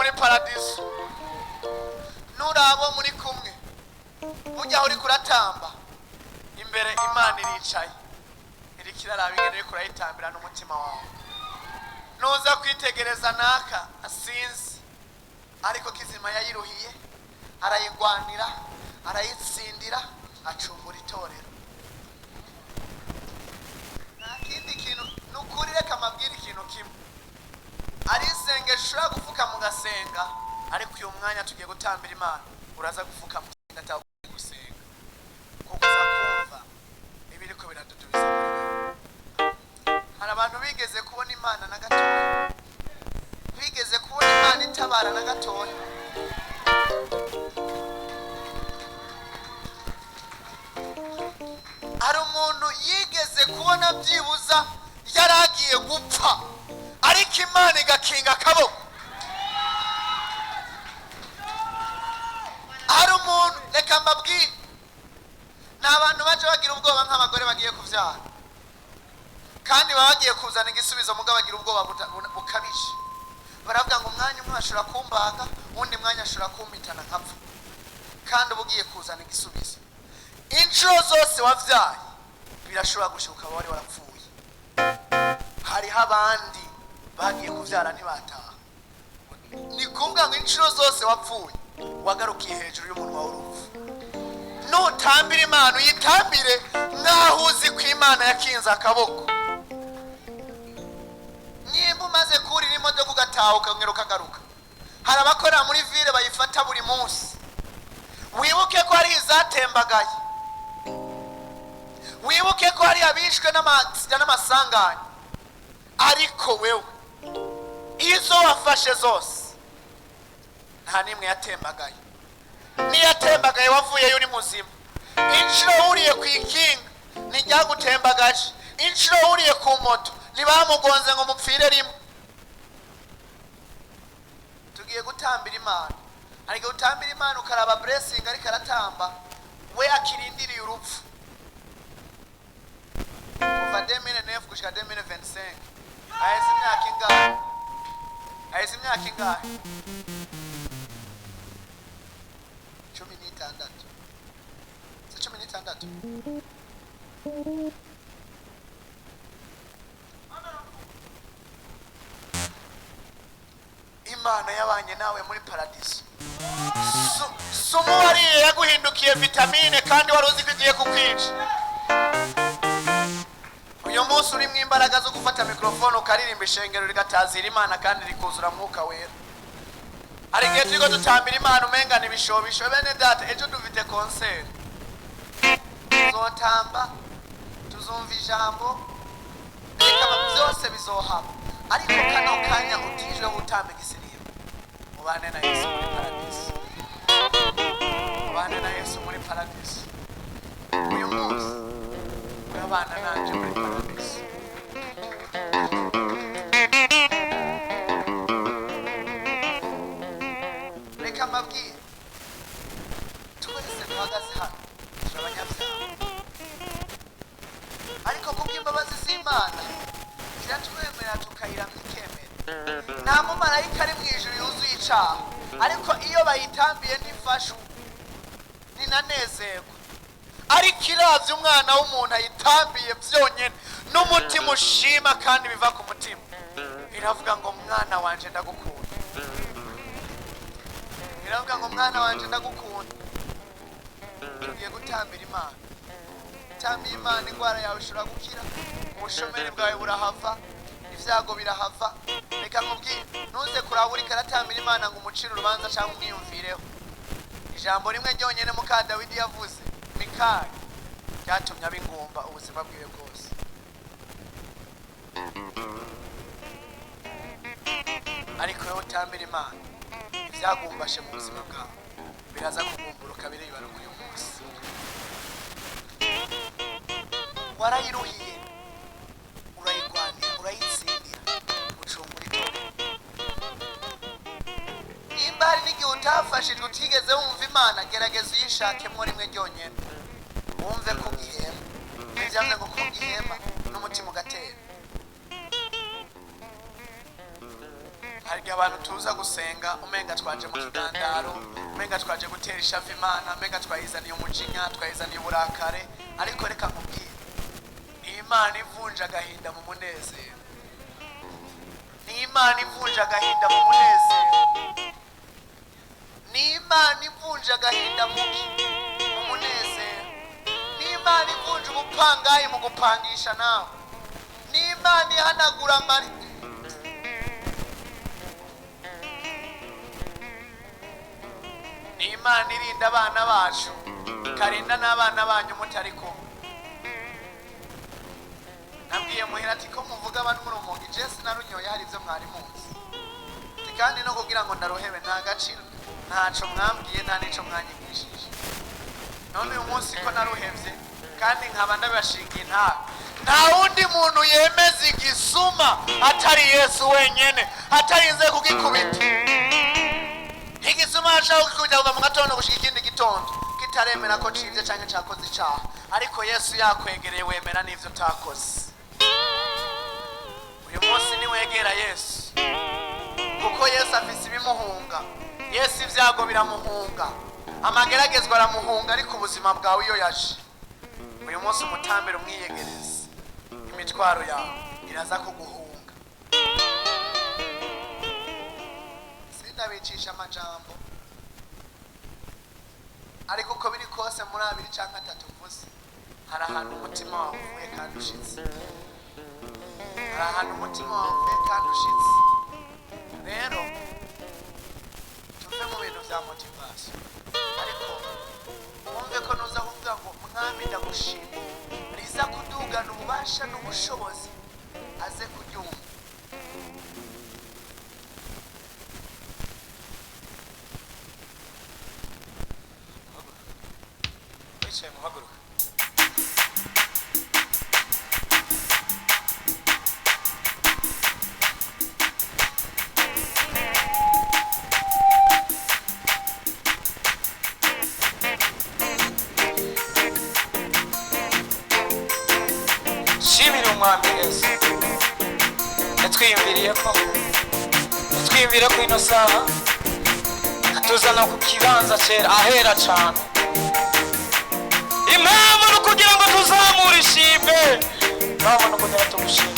muri paradiso nurabo muri kumwe ujya uri kuratamba imbere Imana iricaye iri kiraraba ingene uri kurayitambira n'umutima wawe nuza kwitegereza naka asinzi ariko kizima yayiruhiye arayigwanira arayitsindira acungura itorero nakindi kintu nukuri reka mabwira ikintu kimwe ari isengesho ushobora gufuka mu gasenga ariko uyu mwanya tugiye gutambira Imana uraza gufuka mu gatabo gusenga kuko uza kumva ibiriko biradudubiza muri wewe. Hari abantu bigeze kubona Imana na gatoya, bigeze kubona Imana itabara na gatoya. Hari umuntu yigeze kubona byibuza yaragiye gupfa ariko Imana igakinga akaboko. Hari umuntu reka mbabwire n'abantu baje bagira ubwoba nk'abagore bagiye kuvyara kandi baba bagiye kuzana igisubizo mugabo bagira ubwoba bukabije. Baravuga ngo umwanya umwe ashobora kumbaga undi mwanya ashobora kumpitana nkapfa kandi ubugiye kuzana igisubizo. Inshuro zose wavyaye birashobora gushuka wari warapfuye. Hariho abandi bagiye kuvyara ntibataha. Ni kuvuga ngo inshuro zose wapfuye wagarukiye hejuru y'umunwa w'urupfu. Nutambira Imana uyitambire nkaho uzi ko Imana yakinze akaboko. Nyimba umaze kurira imodoka ugataha ukongera ukagaruka, hari abakora muri ville bayifata buri munsi. Wibuke ko ari izatembagaye, wibuke ko ari abishwe n'amasanganya, ariko wewe izo wafashe zose nta nimwe yatembagaye. Niyatembagaye wavuyeyo uri muzima. Inshuro uriye ku ikinga ntiryagutembagaje, inshuro uriye ku moto ntibamugonze ngo mupfire rimwe. Tugiye gutambira Imana, ariko gutambira Imana ukaraba blessing ariko aratamba we akirindiriye urupfu. Kuva 2009 gushika 2025 aheze imyaka ingahe? Aheze imyaka ingahe? 16. Se 16. Imana yabanye nawe muri paradiso. Sumu wariye yaguhindukiye vitamine kandi wari uzi ko igiye kukwica. Uyu munsi uri mu imbaraga zo gufata mikrofone ukaririmba ishengero rigatazira Imana kandi rikuzura mwuka wera. Ari gihe turiko dutambira Imana umenga nibishobisho. Bene data ejo dufite concert. Tuzotamba, tuzumva ijambo, reka byose bizohaba. Ariko kano kanya utijwe gutamba igisirimu. Mubane na Yesu muri paradiso. Mubane na Yesu muri paradiso. Uyu munsi abana nanje muri paradiso. Reka mabwire twese duhagaze hano turi abanyabyaha, ariko kubw'imbabazi z'Imana iratwemerera tukayiramya ikemera. Nta mumarayika ari mu ijuru yuzuye icaha, ariko iyo bayitambiye ntifashu ninanezerwa. Ariko iravye umwana w'umuntu ayitambiye byonyene n'umutima ushima kandi biva ku mutima, iravuga ngo mwana wanje ndagukunda. Iravuga ngo mwana wanje ndagukunda. Tugiye gutambira Imana. Tambira Imana, ingwara yawe ishobora gukira, ubushomeri bwawe burahava, ibyago birahava. Reka nkubwire ntuze kuraba uri karatambira Imana ngo umucire urubanza cyangwa umwiyumvireho. Ijambo rimwe ryonyene muka Dawidi yavuze Mikali ryatumye abingumba ubuzima bwiwe bwose. Ariko wowe utambira Imana ibyagumbashe mu buzima bwawe biraza kugumburuka biribara muri uyu munsi. Warayiruhiye, urayigwanira, urayitsindira, ucungura itorero. Nimba hari n'igihe utafashijwe utigeze wumva Imana, gerageza uyishakemo rimwe ryonyene wumve ko ugihema. Ntibyamwe ngo ko ugihema n'umutima ugatera. hari abantu tuza gusenga umenga twaje mu kigandaro, umenga twaje gutera ishavu Imana, umenga twayizaniye umujinya, twayizaniye uburakare. Ariko reka nkubwire, ni Imana ivunja agahinda mu munezero. Ni Imana ivunja agahinda mu munezero. Ni Imana ivunja agahinda mu munezero. Ni Imana ivunja ubupangayi mu gupangisha nawe. Ni Imana ihanagura amarira. Ni Imana irinda abana bacu, ikarinda n'abana banyu mutari kumwe. Nabwiye muhira ati ko muvuga abantu muri umuntu Jesse narunyoye hari ibyo mwari muzi. Kandi no kugira ngo ndarohebe nta gaciro, ntaco mwambwiye nta nico mwanyigishije. None uyu munsi ko naruhevye kandi nkaba ndabashingiye nta wundi muntu yemeza igisuma atari Yesu wenyene, atarinze kugikubita. Igisuma ashaka kukubita kuva mu gatondo gushika ikindi gitondo kitaremera ko civye canke cakoze icaha, ariko Yesu yakwegereye wemera n'ivyo utakoze. Uyu munsi niwegera Yesu, kuko Yesu afise ibimuhunga. Yesu ivyago biramuhunga, amageragezwa aramuhunga, ariko ubuzima bwawe iyo yaje, uyu munsi umutambire umwiyegereze, imitwaro yawe iraza kuguhunga. Sindabicisha amajambo, ariko uko biri kose muri abiri canke atatu mvuze, hari ahantu umutima wawe uvuye kandi ushitse. Hari ahantu umutima wawe uvuye kandi ushitse. Rero tuve mu bintu vya motivation, ariko wumve ko nuza kuvuga ngo Mwami ndagushima, riza kudugana ububasha n'ubushobozi aze kuryumva. Wicaye muhaguruka. Shimira Umwami Yesu, yatwiyumviriye ko ino saha atuzana ku kibanza cyera ahera cyane. Impamvu ni ukugira ngo tuzamure ishimwe, impamvu ni ukugira ngo tumushimire.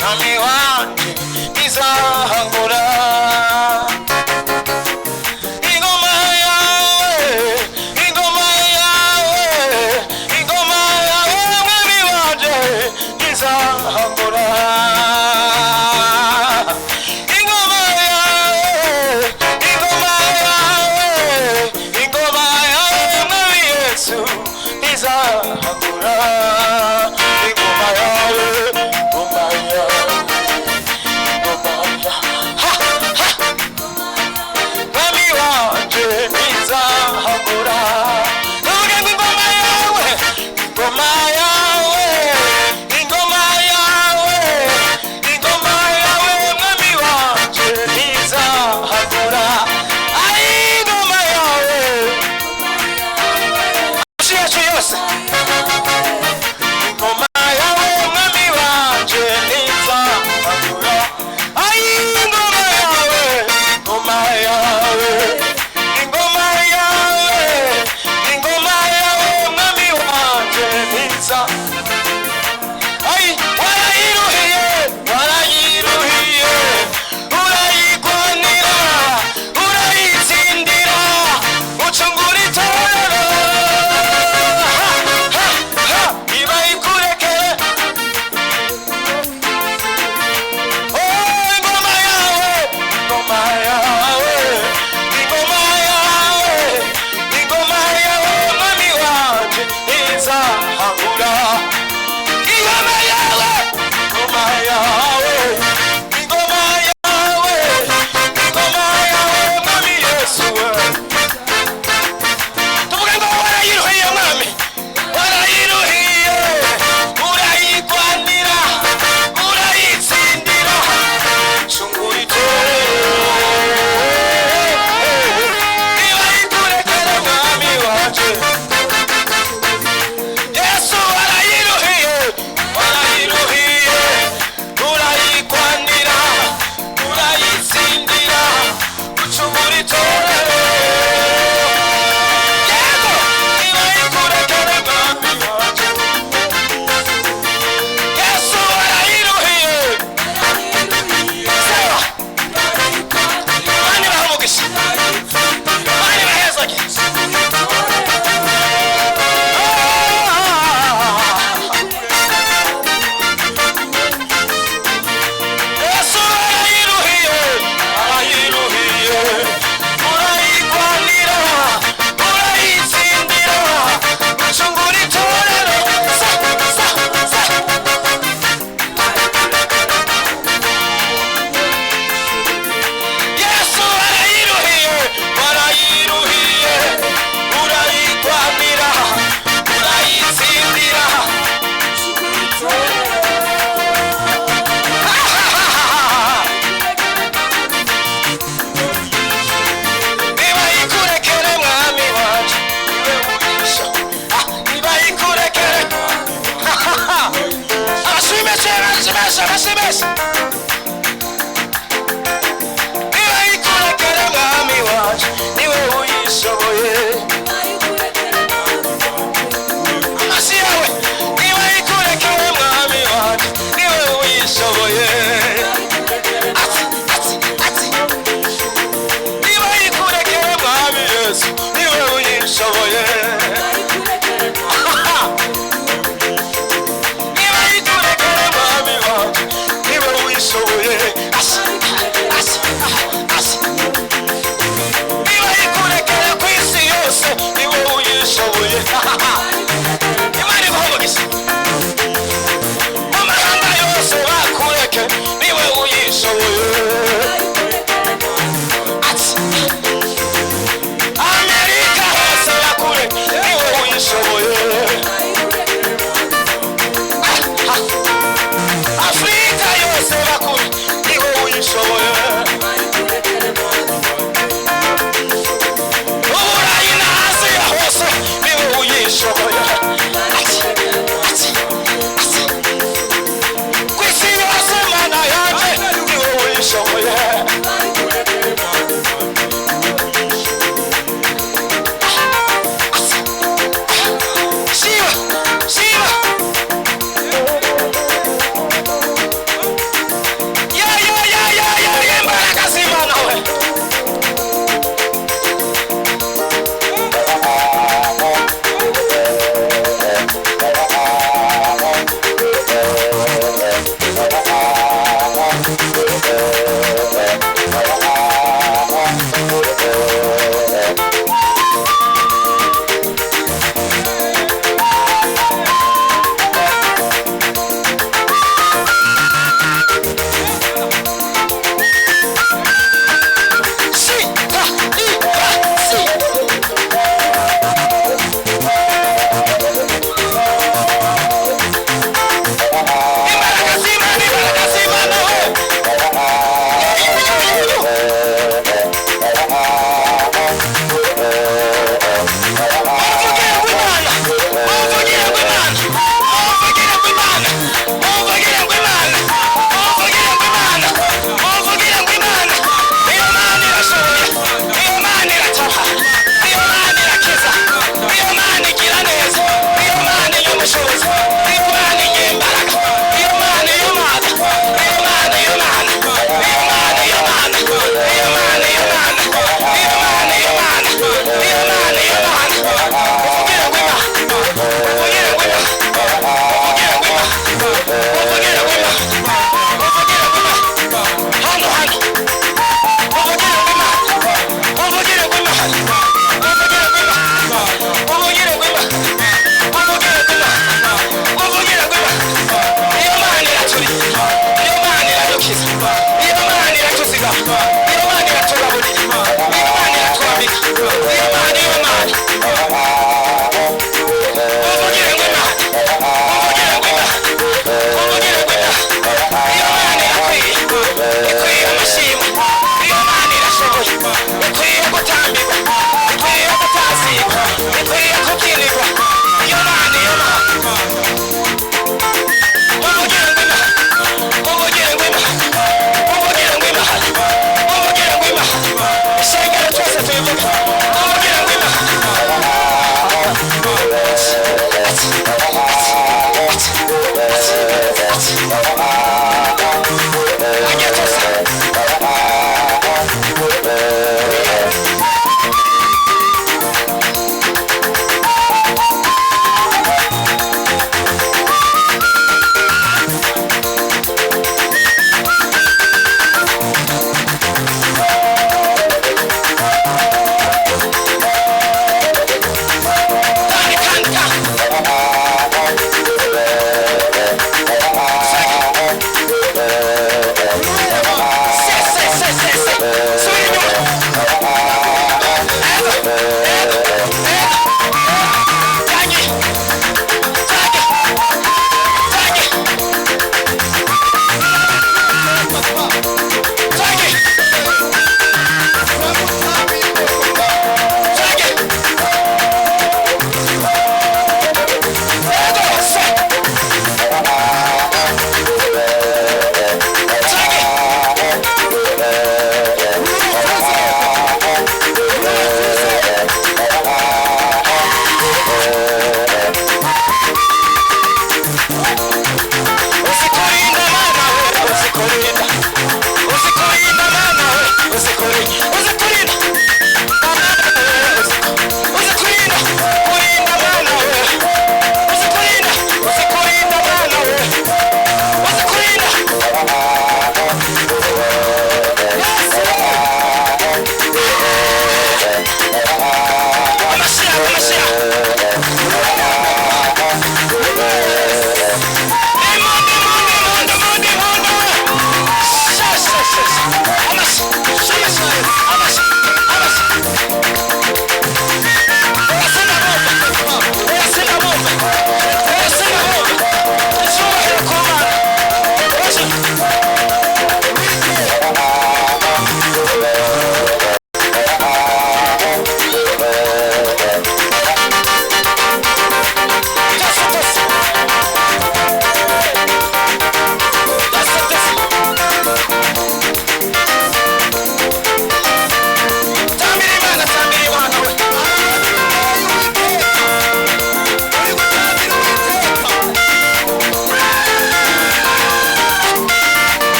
Nami wanje nizahangura, ingoma yawe mwami wanje nizahangura, ingoma yawe mwami Yesu nizahangura, ingoma yawe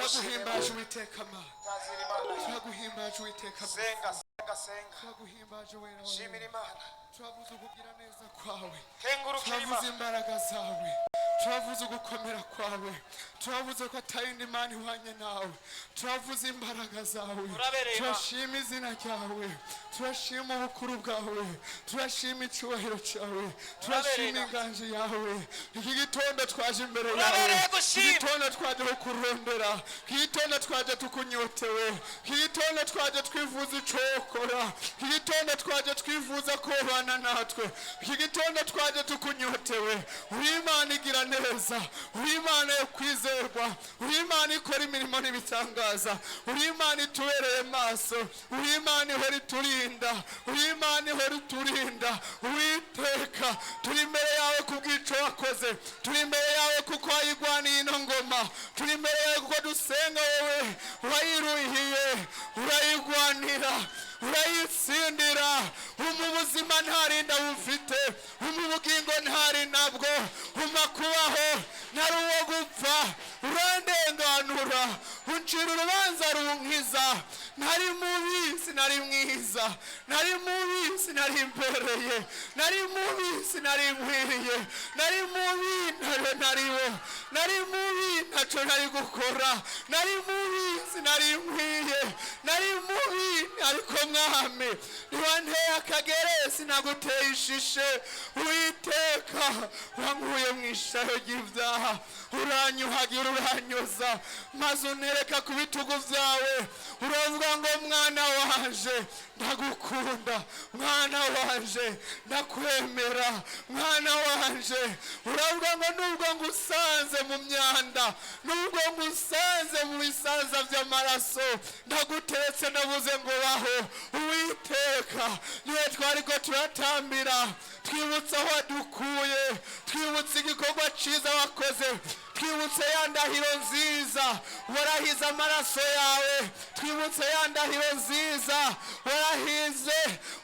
turaguhimbaje Uwiteka Mana, turaguhimbaje Uwiteka Mana, senga turaguhimbaje wera shimira Imana, turavuze ukugira neza kwawe, kengurukira turavuze Imana, imbaraga zawe, turavuze ugukomera kwawe, turavuze ko atayindi Mana ihwanye nawe, turavuze imbaraga zawe, turashima izina ryawe, turashima ubukuru bwawe, turashima icyubahiro cyawe, turashima inganji yawe. Iki gitondo twaje imbere yawe, iki gitondo twaje kukurondera, iki gitondo twaje tukunyotewe, iki gitondo twaje twifuza icyo ukora, iki gitondo twaje twifuza kubana natwe, iki gitondo twaje tukunyotewe. Uri Imana igira neza, uri Imana yo kwizerwa, uri Imana ikora imirimo n'ibitangaza, uri Imana itubereye maso, uri Imana ihora iturinda, uri Imana ihora iturinda. Uwiteka, turi imbere yawe kubw'icyo wakoze, turi imbere yawe kuko wayigwaniye ino ngoma, turi imbere yawe kuko dusenga wowe urayiruhiye, urayigwanira, urayitsindira. Umubuzima ntarinda bufite, umubugingo ntari nabwo, kubaho ntari uwo gupfa, urandenganura, uncira urubanza runkiza. Nari mubi sinari mwiza, nari mubi sinari mbereye, nari mubi sinari nkwiriye, nari mubi ntacyo nariwo, nari mubi ntacyo nari gukora, nari mubi sinari nkwiye, nari mubi ariko Mwami niwanteye akagere sinaguteye ishishe. Uwiteka, wankuye mu ishayo ry'ibyaha, uranyuhagira uranyoza, maze unereka ku bitugu byawe, uravuga ngo mwana wanje ndagukunda, mwana wanje ndakwemera, mwana wanje. Uravuga ngo nubwo ngusanze mu myanda, nubwo ngusanze mu bisanza by'amaraso, ndaguteretse nabuze ngo baho. Uwiteka, niwe twari ko turatambira, twibutsa aho wadukuye, twibutsa igikorwa cyiza wakoze, twibutse ya ndahiro nziza warahize amaraso yawe, twibutse ya ndahiro nziza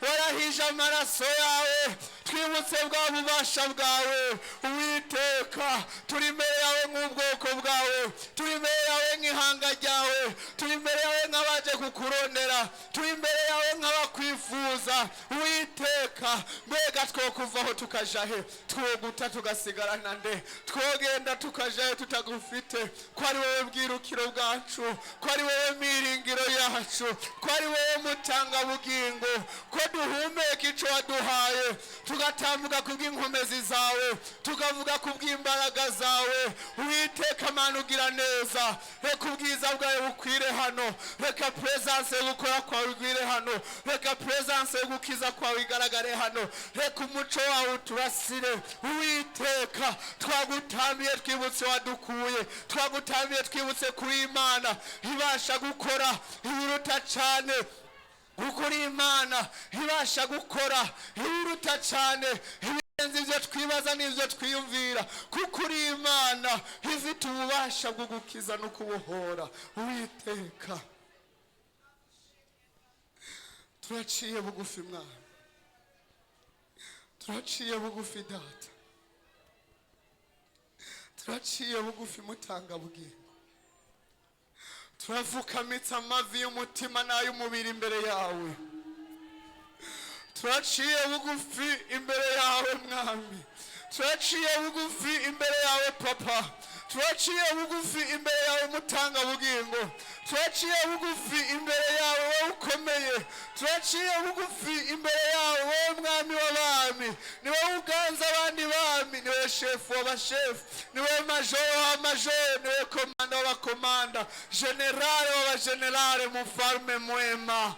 warahije amaraso yawe, twibutse bwa bubasha bwawe. Uwiteka, turi imbere yawe nk'ubwoko bwawe, turi imbere yawe nk'ihanga ryawe, turi imbere yawe nk'abaje kukurondera, turi imbere yawe nk'abakwifuza. Uwiteka, mbega twokuvaho tukaja he? Twoguta tugasigarana nde? Twogenda tukaja he tutagufite? Ko ari wowe bwirukiro bwacu, ko ari wowe miringiro yacu, ko ari wowe mutanga bugingo, ko duhumeka icyo waduhaye, tugatambuka kubw'inkomezi zawe, tukavuga kubw'imbaraga zawe. Uwiteka Mana ugira neza, reka ubwiza bwawe bukwire hano, reka presence yo gukora kwawe igwire hano, reka presence yo gukiza kwawe igaragare hano, reka umuco wawe turasire. Uwiteka, twagutambiye twibutse wadukuye, twagutambiye twibutse kuri Imana ibasha gukora ibiruta cyane, ukuri Imana ibasha gukora ibiruta cyane, ibirenze ibyo twibaza n'ibyo twiyumvira, kuko uri Imana ifite ububasha bwo gukiza no kubohora. Uwiteka, turaciye bugufi Mwana, turaciye bugufi Data, turaciye bugufi mutanga bugingo, turavukamitsa amavi y'umutima n'ay'umubiri imbere yawe, turaciye bugufi imbere yawe Mwami, turaciye bugufi imbere yawe Papa, turaciye bugufi imbere yawe mutanga bugingo, turaciye bugufi imbere yawe wowe ukomeye, turaciye bugufi imbere yawe wowe Mwami w'abami, ni wowe uganza abandi bami, ni wowe shefu w'abashefu, ni wowe majoro w'amajoro, ni wowe komanda w'abakomanda, generale w'abagenerale, mufalme mwema.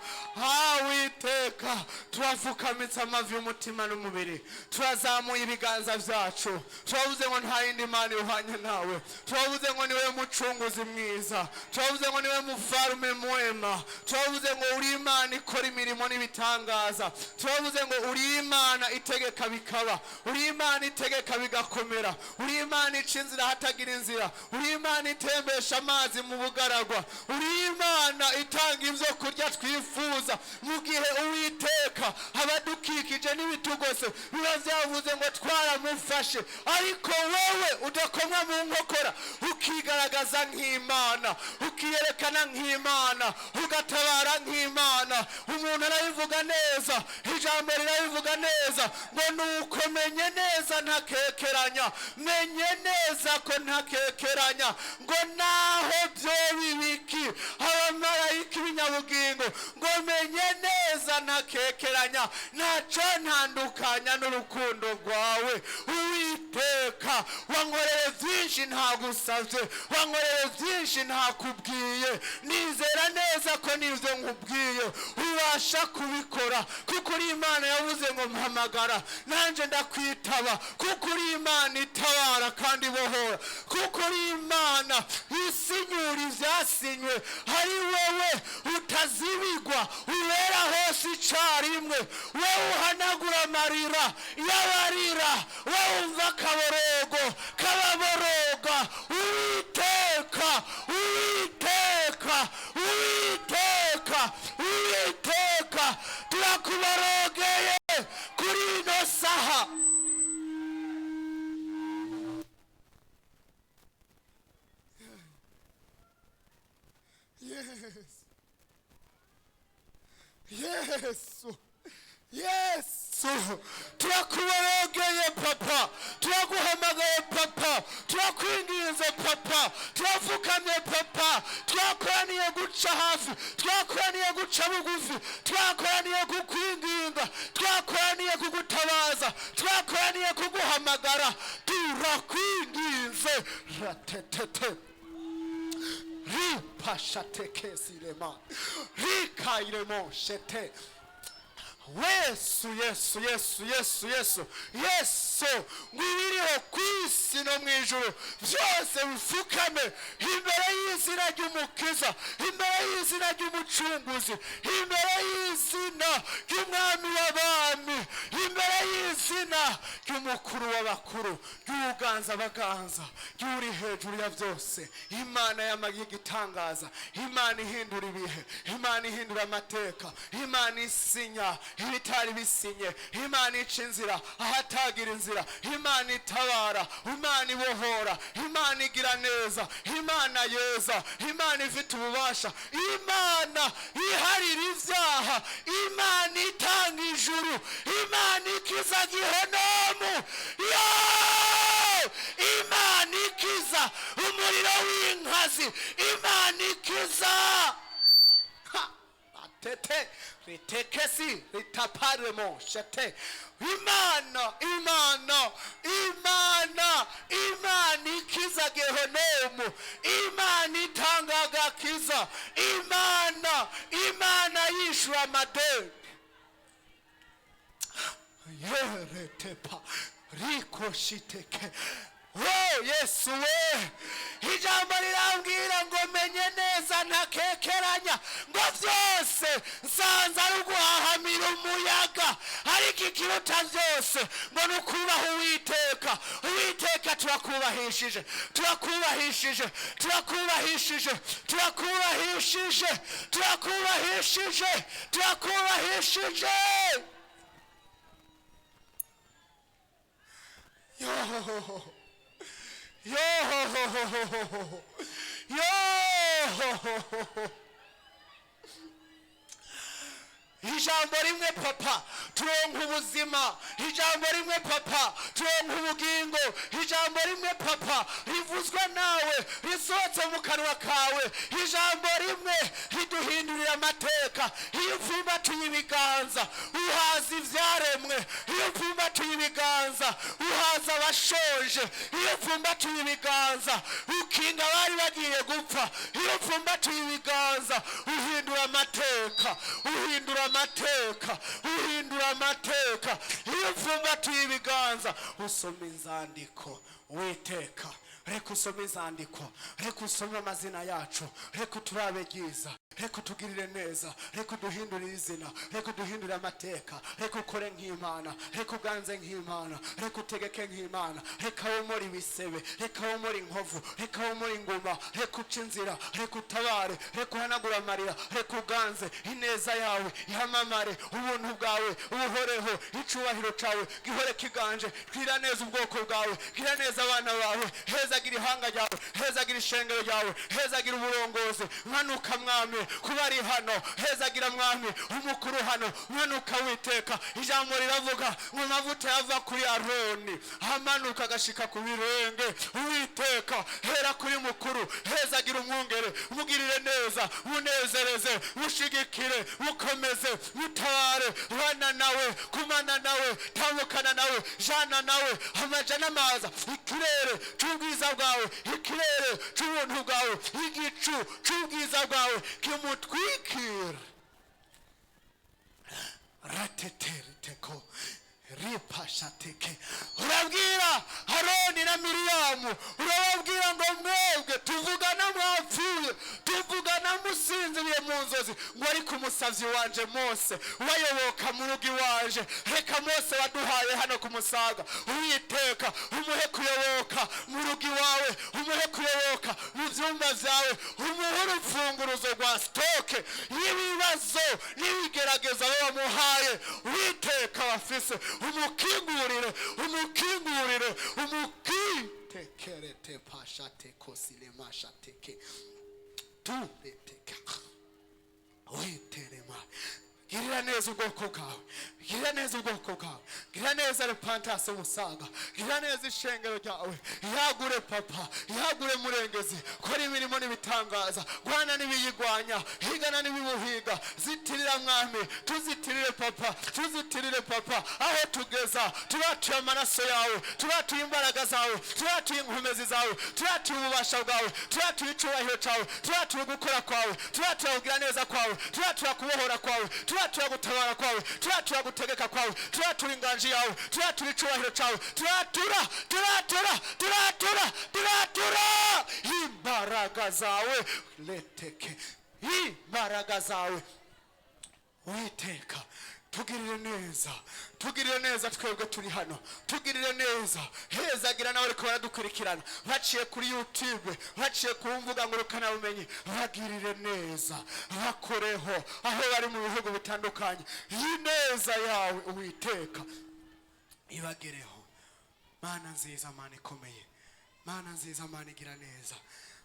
Uwiteka, turavukamitsa amavi y'umutima n'umubiri, turazamuye ibiganza byacu, turavuze ngo nta yindi Mana ihwanye nawe, turavuze ngo niwe mucunguzi mwiza, turavuze ngo niwe mufalme mwema, turavuze ngo uri Imana ikora imirimo n'ibitangaza, turavuze ngo uri Imana itegeka bikaba, uri Imana itegeka bigakomera, uri Imana ica inzira hatagira inzira, uri Imana itembesha amazi mu bugaragwa, uri Imana itanga ibyo kurya twifuza mu gihe Uwiteka abadukikije n'ibitugose biba byavuze ngo twaramufashe, ariko wowe udakomwa mu nkoko gukora ukigaragaza nk'Imana, ukiyerekana nk'Imana, ugatabara nk'Imana. Umuntu arabivuga neza, ijambo rirabivuga neza ngo nuko menye neza ntakekeranya, menye neza ko ntakekeranya, ngo naho byo bibiki abamarayika b'inyabugingo, ngo menye neza ntakekeranya, ntacyo ntandukanya n'urukundo rwawe. Uwiteka wankoreye byinshi ntagusabye, wankoreye byinshi ntakubwiye, nizera neza ko n'ibyo nkubwiye ubasha kubikora, kuko uri Imana yavuze ngo mpamagara nanjye ndakwitaba, kuko uri Imana itabara kandi ibohora, kuko uri Imana isinyura ibyasinywe, hari wowe utazibigwa, ubera hose icyarimwe, wowe uhanagura amarira y'abarira, wowe umva akaborogo k'ababoroga. Uwiteka, Uwiteka, Uwiteka, Uwiteka, turakuborogeye kuri ino saha. Yesu, Yesu, turakuborogeye Papa, turaguhamagaye Papa, turakwinginze Papa, turafukamye Papa, twakoraniye guca hafi, twakoraniye guca bugufi, twakoraniye kukwinginga, twakoraniye kugutabaza, twakoraniye kuguhamagara, turakwinginze. Ratetete ripashatekesirema rikairemo shete. Yesu, Yesu, Yesu, Yesu, Yesu, Yesu, ngwiriho ku isi no mu ijuru byose bifukame imbere y'izina ry'Umukiza, imbere y'izina ry'Umucunguzi, imbere y'izina ry'Umwami w'abami, imbere y'izina ry'Umukuru w'abakuru, ry'uganza abaganza, ry'uri hejuru ya byose, Imana y'igitangaza, Imana ihindura ibihe, Imana ihindura amateka, Imana isinya ibitari bisinye, Imana ica inzira ahatagira inzira, Imana itabara, Imana ibohora, Imana igira neza, Imana yeza, Imana ifite ububasha, Imana iharira ibyaha, Imana itanga ijuru, Imana ikiza Gehinomu, Imana ikiza umuriro w'inkazi, Imana ikiza tete ritekesi ritaparemo shete. Imana, Imana, Imana, Imana ikiza Gehinomu, Imana itanga agakiza, Imana, Imana yishura amadeni. Yeretepa rikoshiteke. Oh Yesu we, ijambo rirambwira ngo menye neza ntakekeranya, ngo byose nsanze ari uguhahamira umuyaga, ariko ikiruta byose ngo ni ukubaha Uwiteka. Uwiteka turakubahishije, turakubahishije, turakubahishije, turakubahishije, turakubahishije, turakubahishije. Yo ijambo rimwe Papa turonka ubuzima, ijambo rimwe Papa turonka ubugingo, ijambo rimwe Papa rivuzwe nawe risohotse mu kanwa kawe, ijambo rimwe riduhindurira amateka. Iyo upfumbatuye ibiganza uhaza ibyaremwe, iyo upfumbatuye ibiganza uhaza abashonje, iyo upfumbatuye ibiganza ukinga abari bagiye gupfa, iyo upfumbatuye ibiganza uhindura amateka, uhindura amateka, uhindura amateka. Iyo upfumbatuye ibiganza usoma inzandiko. Uwiteka reka usome inzandiko, reka usome amazina yacu, reka turabe byiza, reka utugirire neza, reka uduhindurire izina, reka uduhindurire amateka, reka ukore nk'Imana, reka uganze nk'Imana, reka utegeke nk'Imana, reka womore ibisebe, reka womore inkovu, reka womore inguma, reka uce inzira, reka utabare, reka uhanagure amarira, reka uganze ineza yawe ihamamare, ubuntu bwawe ubuhoreho, icubahiro cawe gihore kiganje. Gira neza ubwoko bwawe, gira neza abana bawe, hezagira ihanga ryawe, hezagira ishengero ryawe, hezagira uburongozi. Mwanuka mwami kubari hano, hezagira mwami umukuru hano, mwanuka witeka. Ijambo riravuga ngo amavuta yava kuri Aroni amanuka agashika ku birenge. Uwiteka hera kuri mukuru, hezagira umwungere, mugirire neza, munezereze, mushigikire, mukomeze, mutabare, bana nawe, kumana nawe, tambukana nawe, jana nawe, amajana amaza, ikirere c'ubwiza bwawe, ikirere c'ubuntu bwawe, igicu c'ubwiza bwawe kimutwikira. Rateteriteko ripashateke. Urabwira Aroni na Miriyamu, urababwira ngo mwebwe tuvugana mwapfuye, tuvugana musinziriye mu nzozi, ngo ariko umusavyi wanje Mose wayoboka mu rugo iwanje. Reka Mose waduhaye hano ku Musaga, Uwiteka umuhe kuyoboka mu rugo iwawe, umuhe kuyoboka mu vyumba vyawe, umuhe urufunguruzo rwa stoke y'ibibazo n'ibigeragezo bamuhaye. Uwiteka wafise umukingurire, umukingurire, umukitekerete pashate kosile mashateke tureteka witerema. Girira neza ubwoko bwawe, girira neza ubwoko bwawe, girira neza Repentance Musaga, girira neza ishengero ryawe. Ihagure papa, ihagure murengezi, kora imirimo n'ibitangaza, gwana n'ibiyigwanya, higana n'ibibuhiga. Zitirira mwami, tuzitirire papa, tuzitirire papa. Aho tugeza turatuye amaraso yawe, turatuye imbaraga zawe, turatuye inkomezi zawe, turatuye ububasha bwawe, turatuye icubahiro cawe, turatuye gukora kwawe, turatuye kugira neza kwawe, turatuye kubohora kwawe, turatuye gutabara kwawe, turatuye gutegeka kwawe, turatuye inganji yawe, turatuye icubahiro cawe, turatura imbaraga zawe. Leteke imbaraga zawe Uwiteka. Tugirire neza, tugirire neza twebwe turi hano, tugirire neza. Hezagira nawe ariko baradukurikirana baciye kuri YouTube, baciye ku mbuga ngurukana bumenyi, bagirire neza, bakoreho aho bari mu bihugu bitandukanye. Ineza yawe Uwiteka ibagereho. Mana nziza, Mana ikomeye, Mana nziza, Mana igira neza,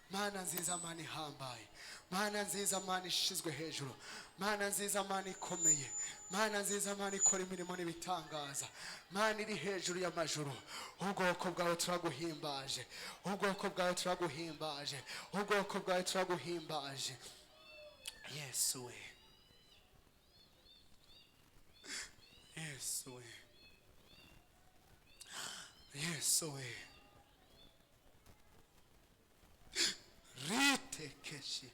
Mana nziza, Mana ihambaye, Mana nziza, Mana ishizwe hejuru, Mana nziza, Mana ikomeye, Mana nziza, Mana ikora imirimo n'ibitangaza, Mana iri hejuru y'amajuru. Ubwoko bwawe turaguhimbaje, ubwoko bwawe turaguhimbaje, ubwoko bwawe turaguhimbaje. Yesu we, Yesu we, Yesu we. Ritekeshi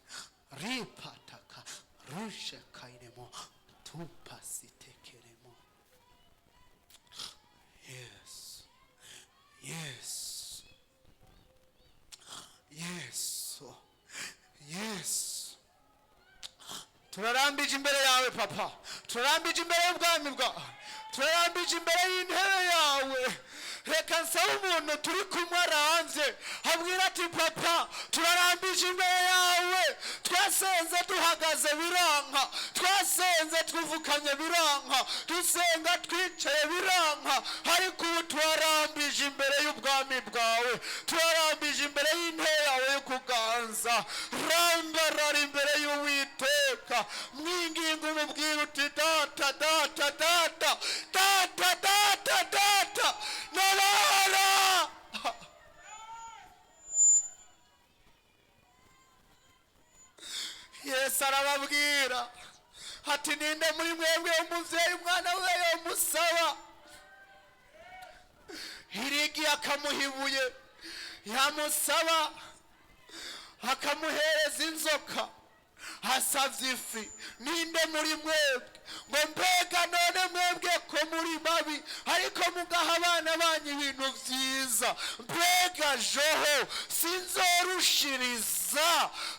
ripataka rushe kainemo tupasitekeremo. Yes, yes, yes, yes. Turarambije imbere yawe papa, turarambije imbere y'ubwami bwawe, turarambije imbere y'intebe yawe. Reka nsaba umuntu turi kumwe aranze abwira ati papa turarambije imbere yawe, twasenze duhagaze biranka, twasenze twivukanye biranka, dusenga twicaye biranka, ariko ubu turarambije imbere y'ubwami bwawe, turarambije imbere y'intebe yawe yo kuganza. Rambarara imbere y'Uwiteka, mwinginga umubwira uti data data data data data data nabara. Yesu arababwira ati ninde muri mwebwe umuvyeyi umwana we yomusaba hirigi akamuhibuye, yamusaba akamuhereza inzoka, asavye ifi. Ninde muri mwebwe ngo mbega none mwebwe ko muri mabi ariko mugaha abana banyu ibintu byiza, mbega joho sinzorushiriza.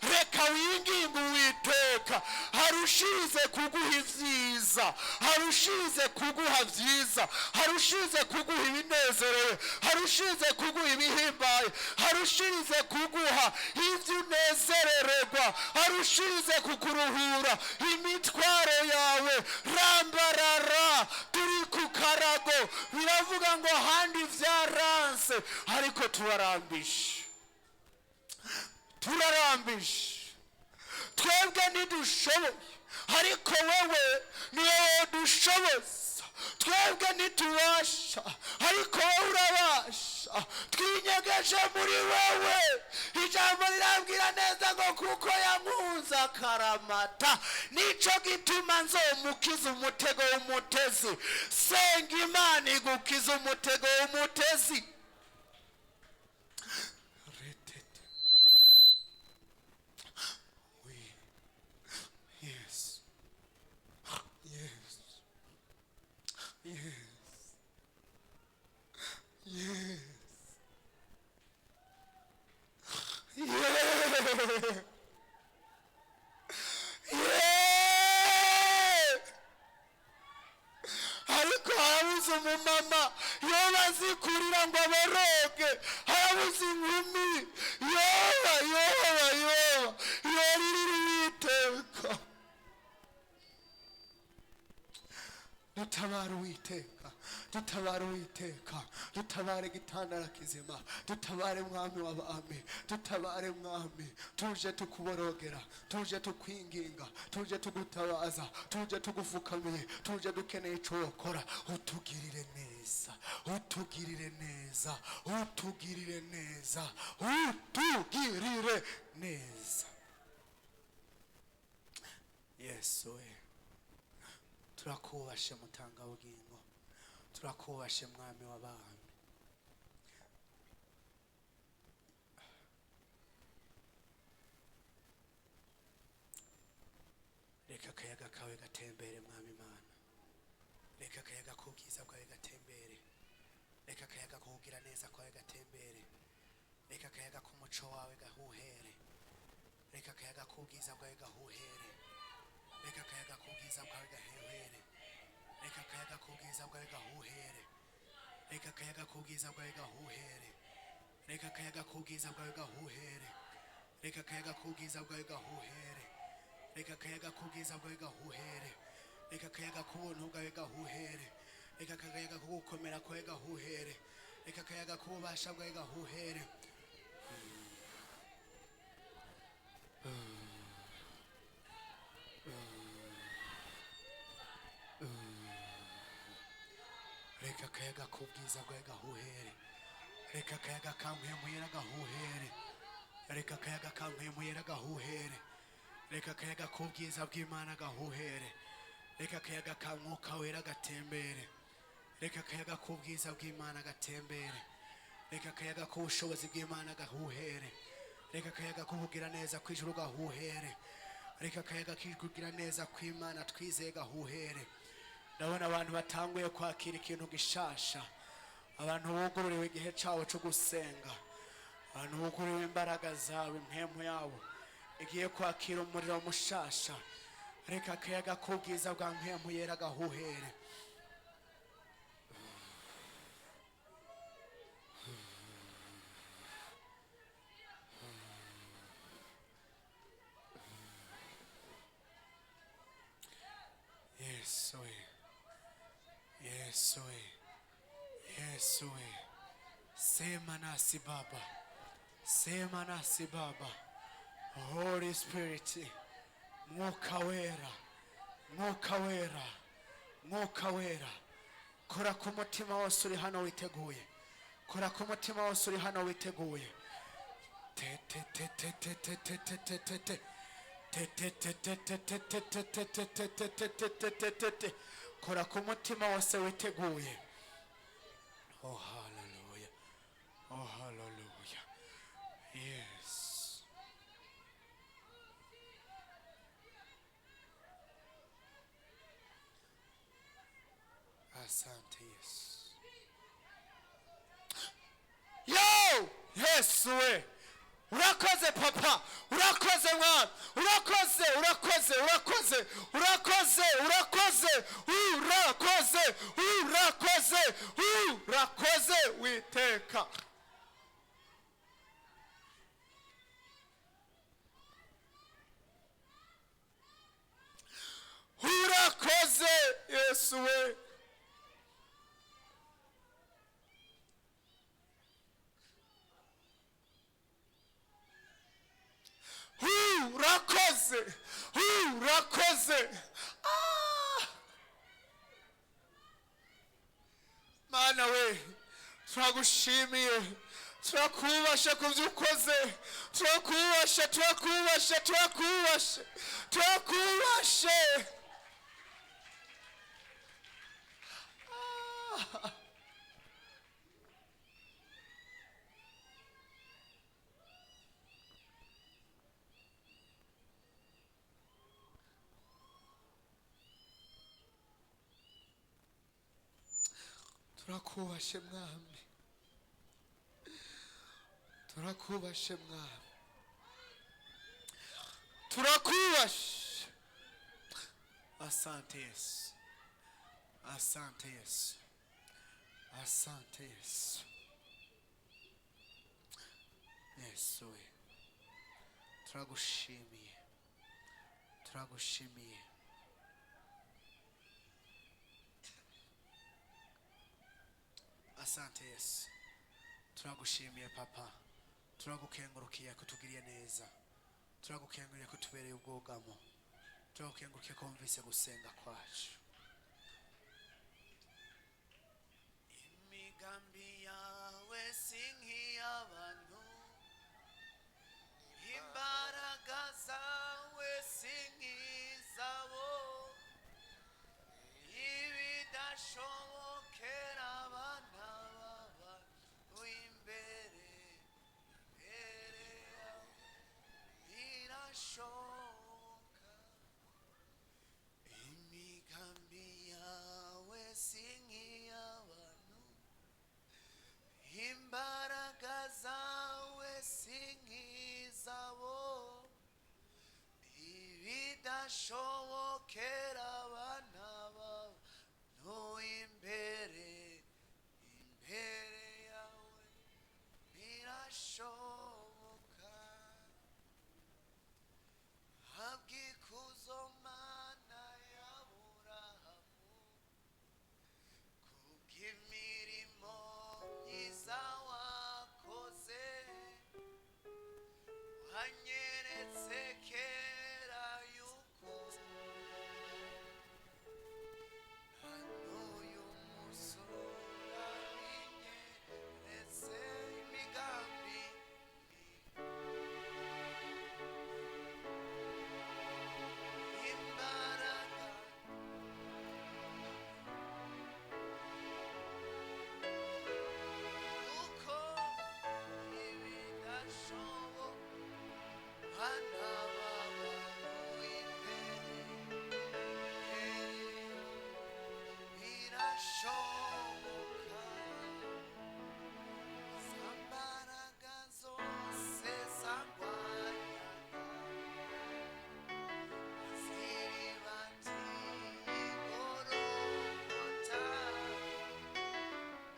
Reka winginge Uwiteka harushirize kuguha ibyiza, harushirize kuguha byiza, harushirize kuguha ibinezerewe, harushirize kuguha ibihimbaye, harushirize kuguha ibyo unezerererwa, harushirize kukuruhura imitwaro yawe. Rambarara turi ku karago, biravuga ngo handi byaranse ariko turarambishe, turarambishe. Twebwe ntidushoboye ariko wowe ni wowe dushoboza. Twebwe ntitubasha ariko wowe urabasha. Twinyegeje muri wowe. Ijambo rirambwira neza ngo kuko yankunze akaramata nico gituma nzomukiza umutego w'umutezi. Senga Imana igukiza umutego w'umutezi. Ariko harabuze umumama iyo bazikurira ngo aboroge, harabuze inkumi yoba yorira Uwiteka. Dutabare Uwiteka, dutabare Uwiteka, dutabare gitandara kizima, dutabare mwami w'abami, dutabare mwami. Tuje tukuborogera, tuje tukwinginga, tuje tugutabaza, tuje tugufukamiye, tuje dukeneye icyo wakora. Utugirire neza, utugirire neza, utugirire neza, utugirire neza. Yesu we, turakubashe mutanga ubugingo, turakubashe mwami w'abami. Reka akayaga kawe gatembere mwami Imana, reka akayaga k'ubwiza bwawe gatembere, reka akayaga kugira neza kwawe gatembere, reka akayaga k'umuco wawe gahuhere, reka akayaga k'ubwiza bwawe gahuhere, reka akayaga k'ubwiza bwawe gahuhere, reka akayaga k'ubwiza bwawe gahuhere, reka akayaga k'ubwiza bwawe gahuhere, reka akayaga k'ubwiza bwawe gahuhere, reka akayaga k'ubwiza bwawe gahuhere, reka akayaga k'ubwiza bwawe gahuhere, reka akayaga k'ubuntu bwawe gahuhere, reka akayaga k'ugukomera kwawe gahuhere, reka akayaga k'ububasha bwawe gahuhere. Reka akayaga k'ubwiza bwawe gahuhere, reka akayaga kampwemuyera gahuhere, reka akayaga kampwemuyera gahuhere, reka akayaga k'ubwiza bw'Imana gahuhere, reka akayaga ka Mwuka Wera gatembere, reka akayaga k'ubwiza bw'Imana gatembere, reka akayaga k'ubushobozi bw'Imana gahuhere, reka akayaga k'ubugira neza kw'ijuru gahuhere, reka akayaga k'ubugira neza kw'Imana twizeye gahuhere. Ndabona abantu batanguye kwakira ikintu gishasha, abantu bugururiwe igihe cyabo cyo gusenga, abantu bugururiwe imbaraga zawe, impemu yabo igiye kwakira umuriro mushasha. Reka akayaga k'ubwiza bwa mpemu yera gahuhere. Yesu we, Yesu we, Yesu we, sema nasi Baba, sema nasi Baba. Holy Spirit, Mwuka Wera, Mwuka Wera, Mwuka Wera, kora ku mutima wose uri hano witeguye, kora ku mutima wose uri hano witeguye. Te te te te te te te te te te te. Kora ku mutima wose witeguye. Oh hallelujah, oh hallelujah. Yes. Asante Yesu. Yo! Yesu we. Urakoze papa, urakoze mwana, urakoze, urakoze, urakoze, urakoze, urakoze, urakoze, urakoze, urakoze witeka. Urakoze Yesu we. Urakoze, urakoze. Mana we, turagushimiye, turakubasha kuvyukoze, turakubasha, turakubasha, turakubasha, turakubasha. Turakubashe mwami, turakubashe mwami, turakubashe. Asante Yesu, asante Yesu, asante Yesu. Yesu we, turagushimiye, turagushimiye. Asante Yesu, turagushimiye papa, turagukengurukiye kutugiriye neza, turagukenguriye kutubereye ubwugamo, turagukengurukiye ko wumvise gusenga kwacu. Imigambi yawe si nk'iy'abantu, imbaraga zawe si nk'izabo, ibidashobokera abana b'abantu imbere yawe birashoboka. Imigambi yawe si nk'iy'abantu, imbaraga zawe si nk'izabo, ibidashobokera abana b'abantu imbere yawe birashoboka. Habwa ikuzo Mana y'Aburahamu, kubw'imirimo myiza wakoze, wanyeretse kera yuko na n'uyu munsi urabinyeretse. Imigambi imbaraga uko ibidashoboka bana b'abantu imbere birashoboka. Za mbaraga zose zangwanyaga ziribatiye igorogota,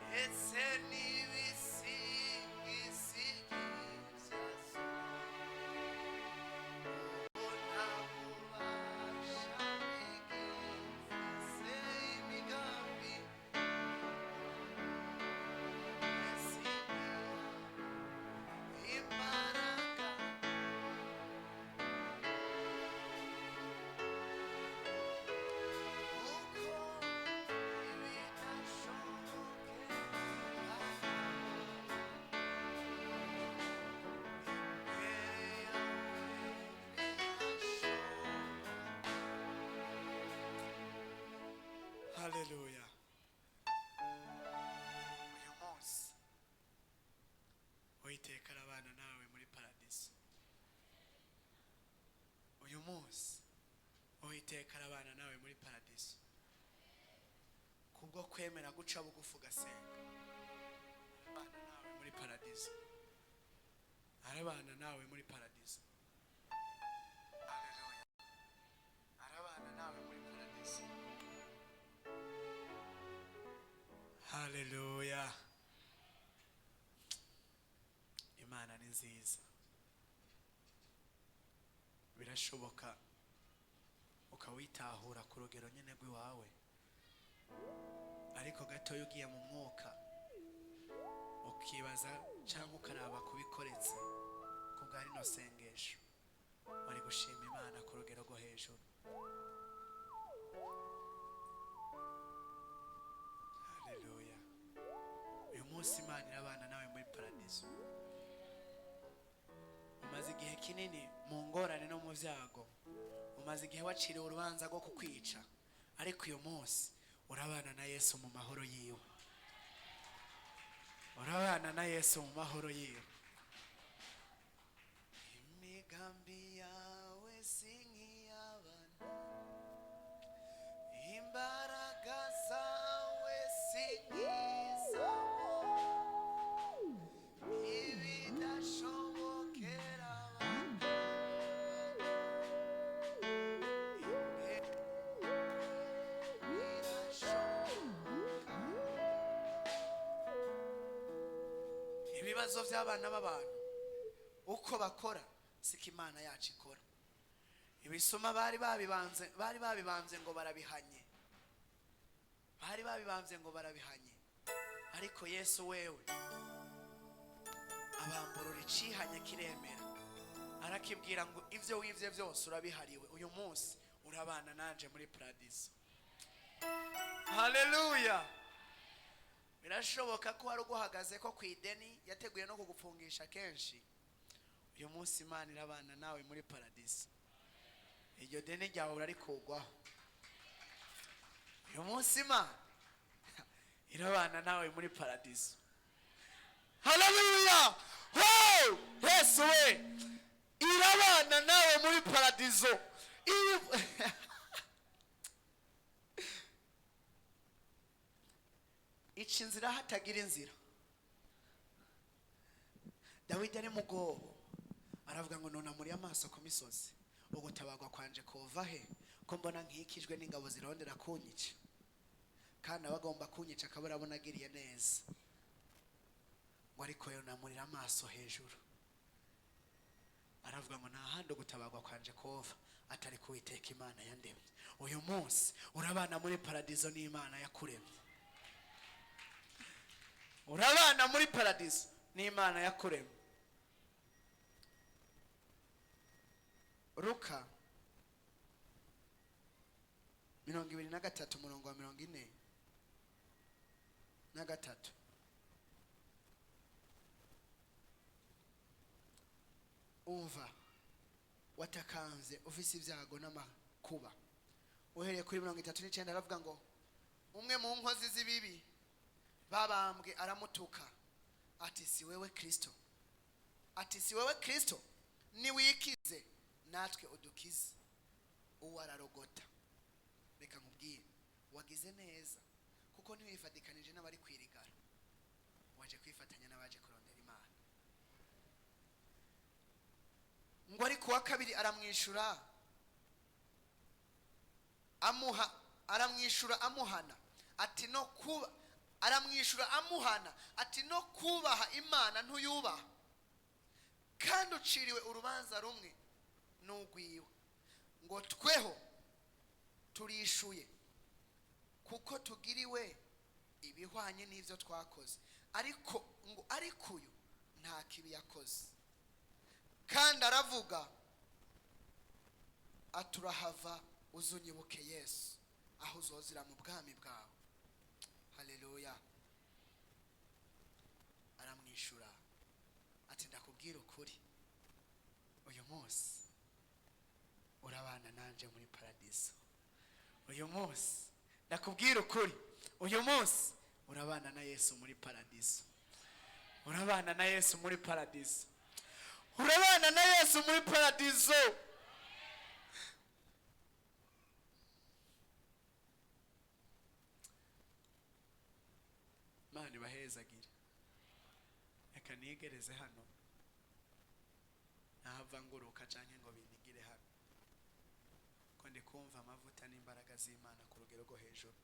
ndetse n'ibisigisigi byazo ubu nta bubasha bigifise. Imigambi imbaraga uko ibidashoboka. Haleluya. Uyu munsi Uwiteka arabana nawe muri paradiso. Uyu munsi Uwiteka arabana nawe muri paradiso. Ku kubwo kwemera guca bugufi ugasenga, arabana nawe muri paradizo, arabana nawe muri paradizo. Haleluya, arabana nawe muri paradizo. Haleluya, Imana ni nziza. Birashoboka ukawitahura ku rugero nyine rw'iwawe, ariko gatoya ugiye mu mwuka ukibaza cyangwa ukaraba kubikoretse ku bwa rino sengesho, wari gushima Imana ku rugero rwo hejuru. Haleluya, uyu munsi Imana irabana nawe muri paradizo. Umaze igihe kinini mu ngorane no mu byago, umaze igihe waciriwe urubanza rwo kukwica, ariko uyu munsi urabana na Yesu mu mahoro yiwe, urabana na Yesu mu mahoro yiwe. Imigambi yawe si nk'iy'abantu, imbaraga zawe si nk'izabo, ibidashobokera abantu birashoboka. Ibibazo by'abana b'abantu uko bakora siko Imana yacu ikora. Ibisuma bari babibambye ngo barabihanye, bari babibambye ngo barabihanye, ariko Yesu wewe abamburura icihanye kiremera, arakibwira ngo ibyo wivye byose urabihariwe, uyu munsi urabana nanje muri paradizo. Haleluya, birashoboka ko wari uguhagaze ko ku ideni yateguye no kugufungisha kenshi, uyu munsi Imana irabana nawe muri paradizo. Iryo deni ryawe urarikugwaho, uyu munsi Imana irabana nawe muri paradizo. Haleluya, ho Yesu we irabana nawe muri paradizo. Ica inzira hatagira inzira. Dawidi ari mugobo aravuga ngo nona muri amaso ku misozi, ugutabagwa kwanje kova he, ko mbona nkikijwe n'ingabo zirondera kunyica, kandi abagomba kunyica akabura abonagiriye neza, ngo ariko yo namurira amaso hejuru. Aravuga ngo nta handi ugutabagwa kwanje kova atari ku Uwiteka Imana yandemye. Uyu munsi urabana muri paradizo n'Imana yakuremye, urabana muri paradizo n'Imana yakuremye. Luka 23:43. Umva watakanze ufise ibyago n'amakuba. Uhereye kuri 39 aravuga ngo umwe mu nkozi z'ibibi babambwe aramutuka ati si wewe Kristo, ati si wewe Kristo ni wikize natwe udukize. Uwo ararogota. Reka nkubwire wagize neza kuko ntiwifadikanije n'abari kwirigara, waje kwifatanya n'abaje kurondera Imana. Ngo ariko wa kabiri aramwishura amuhana ati no kuba, aramwishura amuhana ati no kubaha Imana ntuyubaha, kandi uciriwe urubanza rumwe n'ugwiwe. Ngo tweho turishuye kuko tugiriwe ibihwanye n'ivyo twakoze, ariko uyu nta kibi yakoze. Kandi aravuga aturahava uzunyibuke Yesu aho uzozira mu bwami bwawe. Haleluya. Aramwishura ati ndakubwira ukuri, uyu munsi urabana nanje muri paradizo. Uyu munsi ndakubwira ukuri, uyu munsi urabana na Yesu muri paradizo. Urabana na Yesu muri paradizo. Urabana na Yesu muri paradizo. Imana ibahezagire. Reka nigereze hano nahava nguruka canke ngo binigire hano, ko ndi kumva amavuta n'imbaraga z'Imana ku rugero rwo hejuru.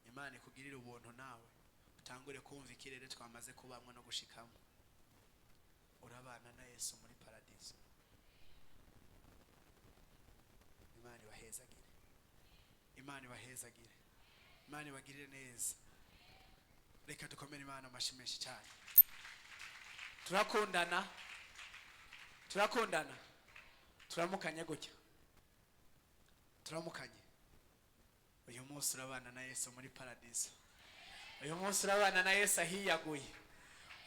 Imana ikugirira ubuntu nawe utangure kumva ikirere twamaze kubamwa no gushikamo. Urabana na Yesu muri paradiso. Imana ibahezagire. Imana ibahezagire. Imana ibagirire neza. Reka dukomere Imana amashyi menshi cyane. Turakundana. Turakundana. Turamukanye gutya. Turamukanye. Uyu munsi urabana na Yesu muri paradiso. Uyu munsi urabana na Yesu ahiyaguye.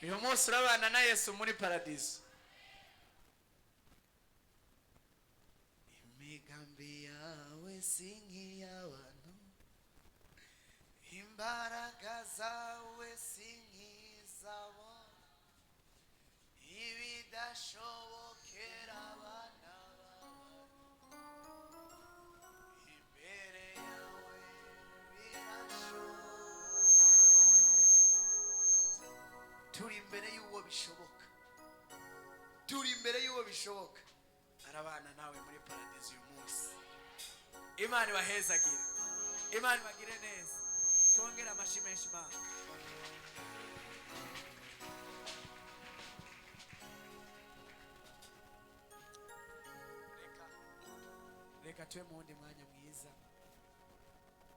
Uyu munsi urabana na Yesu muri paradiso. Imigambi yawe si nk'iy'abantu, imbaraga zawe si nk'izabo, ibidashobokera abana bawe imbere yawe birashoboka. Turi imbere y'uwo bishoboka, turi imbere y'uwo bishoboka. Arabana nawe muri paradiso uyu munsi. Imana ibahezagire. Imana ibagire neza. Twongere amashyi menshi Imana. Reka tuwe mu wundi mwanya mwiza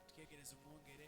twegereze umwongere.